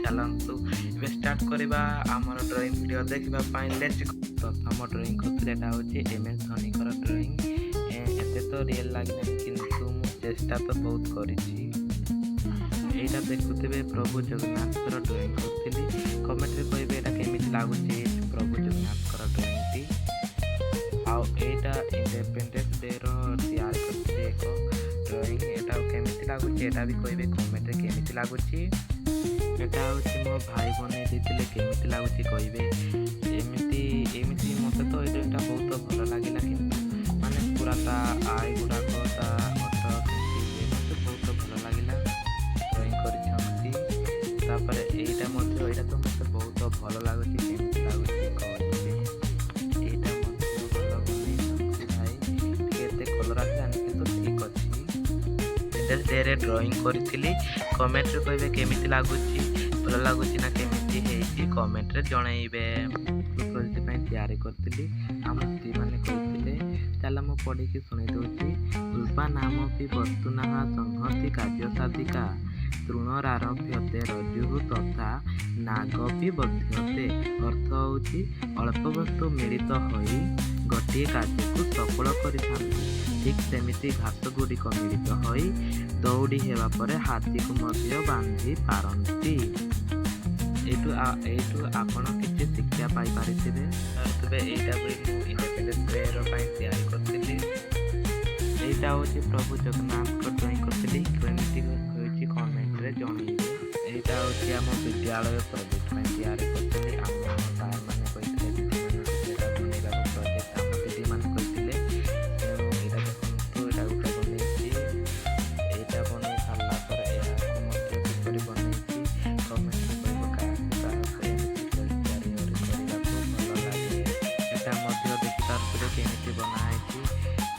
चलतु ए स्टार्ट करवा आमर ड्रॉइंग वीडियो देखा लेट्स प्रथम ड्रॉइंग करते हूँ एम एस धोनी ड्रॉइंग एते तो रियल लगे किंतु चेष्टा तो बहुत करी देखुवे प्रभु जगन्नाथ ड्रॉइंग करी कमेंट रे कहे यहाँ केमी लगुच प्रभु जगन्नाथ ड्रॉइंग आईटा इंडिपेंडेंस डे तैयार कर एक ड्रॉइंग यहाँ केमी लगुच यहाँ भी कहे कमेंट रे केमी लगुच यहाँ हूँ मो भाई बन देते केमी लगुच कहे एमती मत तो ये ड्रॉइंगटा बहुत भल लगे कि माने पूरा ता आई गुड़ाक ता अट मत बहुत भल लगे ड्रॉइंग कर यहाँ तो मत बहुत भल लगुच केमी लगुच डे ड्रॉइंग करी कमेंट रे कहे केमी लगुच भल लगुच ना केमी कमेंट रे जनइबे प्रोजेक्ट तैयारी करी आम दी मैंने कहते चल मु पढ़ी शुणी दूसरी उल्पा नाम भी वस्तुना संहति कार्य साधिका तृणरारभ्यते रज्जु तथा नागपि बध्यते अर्थ होची अल्प वस्तु मिलित होई गोटे कार्य को सफल करिथांती ठीक सेमिति घास गुड़िक मिलित होई दौड़ी हेबा परे हाथी को मध्य बांधी पारंती एठू आपण किसी शिक्षा पाई पारिथिबे तबे एटा भी इंडिपेंडेंस डे रो पाई तैयारी करथिली एटा होची प्रभु जगन्नाथ को ड्राइंग करथिली केमिति होची कमेंट रे जणाइबे एटा होची हम विद्यालय प्रोजेक्ट में तैयारी करथिली हम सार माने कहिथिले एटा बनेला प्रोजेक्ट हम दीदी माने कहिथिले एटा देखंतु एटा उठा बनेछि एटा बने साला पर एहा को मध्य किपरि बनेछि कमेंट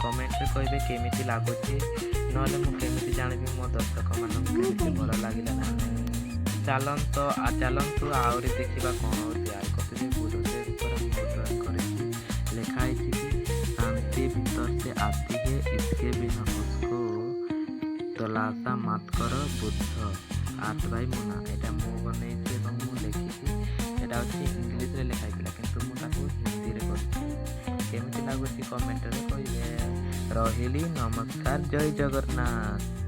कमेंट रे कहे केमी लगुच ना मुझे जानवी मो दर्शक मानी भल लगे ना चलतु आहरी देखा कौन तैयार करते ड्रॉइंग कर लिखाई कि शांति भीतर से आती है इसके बिना उसको तलाशा मत कर बुद्ध आर्ट बाय मुना यहाँ मु बनई लिखी यहाँ हूँ इंग्लीश रे लिखाई कि मुझे हिंदी में केमी लगुच कमेंट रे कहे रहिली नमस्कार जय जगन्नाथ।